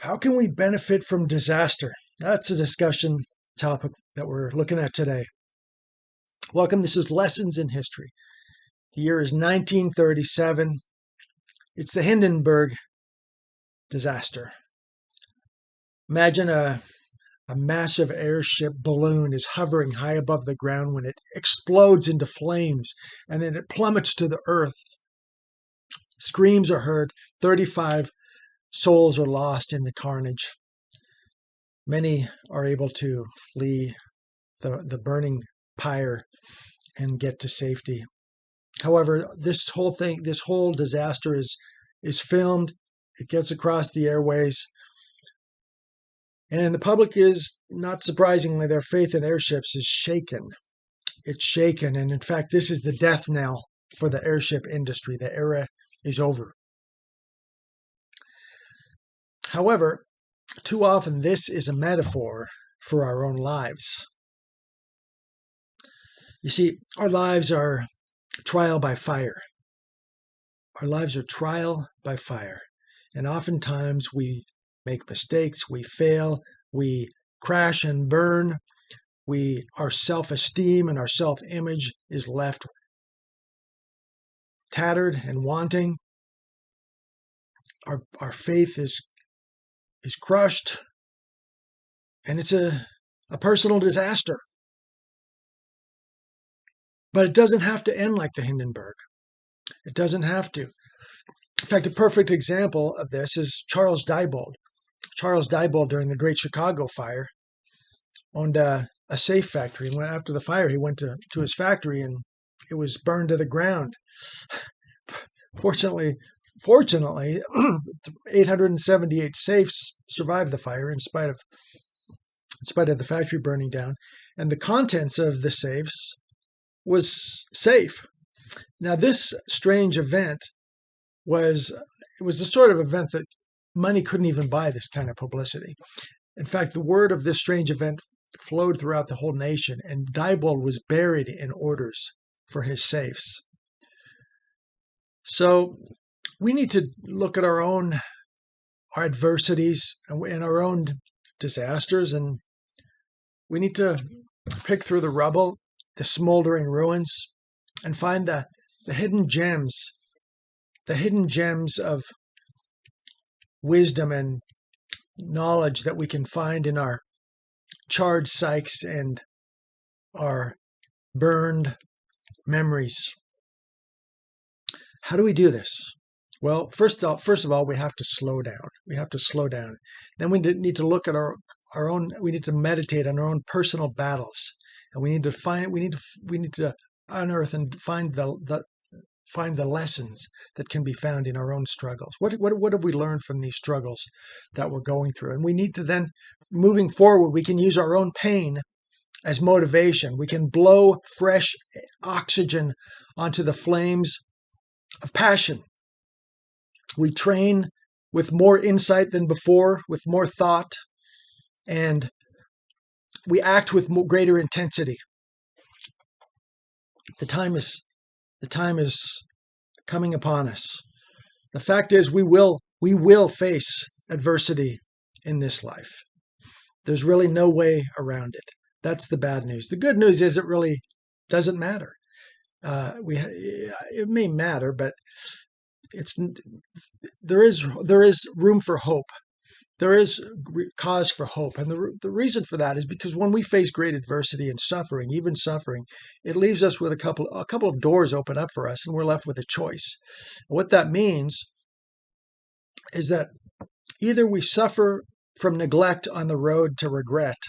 How can we benefit from disaster? That's a discussion topic that we're looking at today. Welcome. This is Lessons in History. The year is 1937. It's the Hindenburg Disaster. Imagine a massive airship balloon is hovering high above the ground when it explodes into flames and then it plummets to the earth. Screams are heard. 35 souls are lost in the carnage. Many are able to flee the burning pyre and get to safety. However, this whole disaster is filmed. It gets across the airways. And the public is, not surprisingly, their faith in airships is shaken. It's shaken. And in fact, this is the death knell for the airship industry. The era is over. However, too often this is a metaphor for our own lives. You see, our lives are trial by fire. Our lives are trial by fire. And oftentimes we make mistakes, we fail, we crash and burn. Our self-esteem and our self-image is left tattered and wanting. Our faith is crushed, and it's a personal disaster. But it doesn't have to end like the Hindenburg. It doesn't have to. In fact, a perfect example of this is Charles Diebold. Charles Diebold, during the Great Chicago Fire, owned a safe factory. And after the fire, he went to his factory, and it was burned to the ground. Fortunately, 878 safes survived the fire in spite of the factory burning down, and the contents of the safes was safe. Now, this strange event was the sort of event that money couldn't even buy this kind of publicity. In fact, the word of this strange event flowed throughout the whole nation, and Diebold was buried in orders for his safes. So we need to look at our adversities and our own disasters, and we need to pick through the rubble, the smoldering ruins, and find the hidden gems of wisdom and knowledge that we can find in our charred psyches and our burned memories. How do we do this? Well, first of all, we have to slow down. We have to slow down. Then we need to look at our own. We need to meditate on our own personal battles, and we need to unearth and find the lessons that can be found in our own struggles. What have we learned from these struggles that we're going through? And we need to then, moving forward, we can use our own pain as motivation. We can blow fresh oxygen onto the flames of passion. We train with more insight than before, with more thought, and we act with greater intensity. The time is coming upon us. The fact is, we will face adversity in this life. There's really no way around it. That's the bad news. The good news is it really doesn't matter. It may matter, but there is room for hope. There is cause for hope, and the reason for that is because when we face great adversity and suffering, even suffering, it leaves us with a couple of doors open up for us, and we're left with a choice. What that means is that either we suffer from neglect on the road to regret,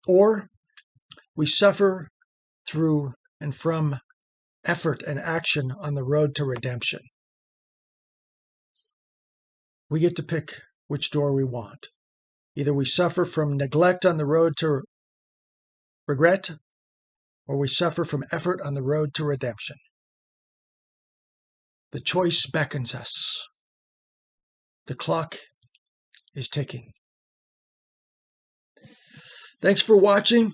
or we suffer through and from effort and action on the road to redemption. We get to pick which door we want. Either we suffer from neglect on the road to regret, or we suffer from effort on the road to redemption. The choice beckons us. The clock is ticking. Thanks for watching.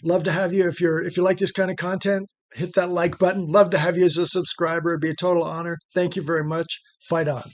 Love to have you. If you like this kind of content, hit that like button. Love to have you as a subscriber. It'd be a total honor. Thank you very much. Fight on.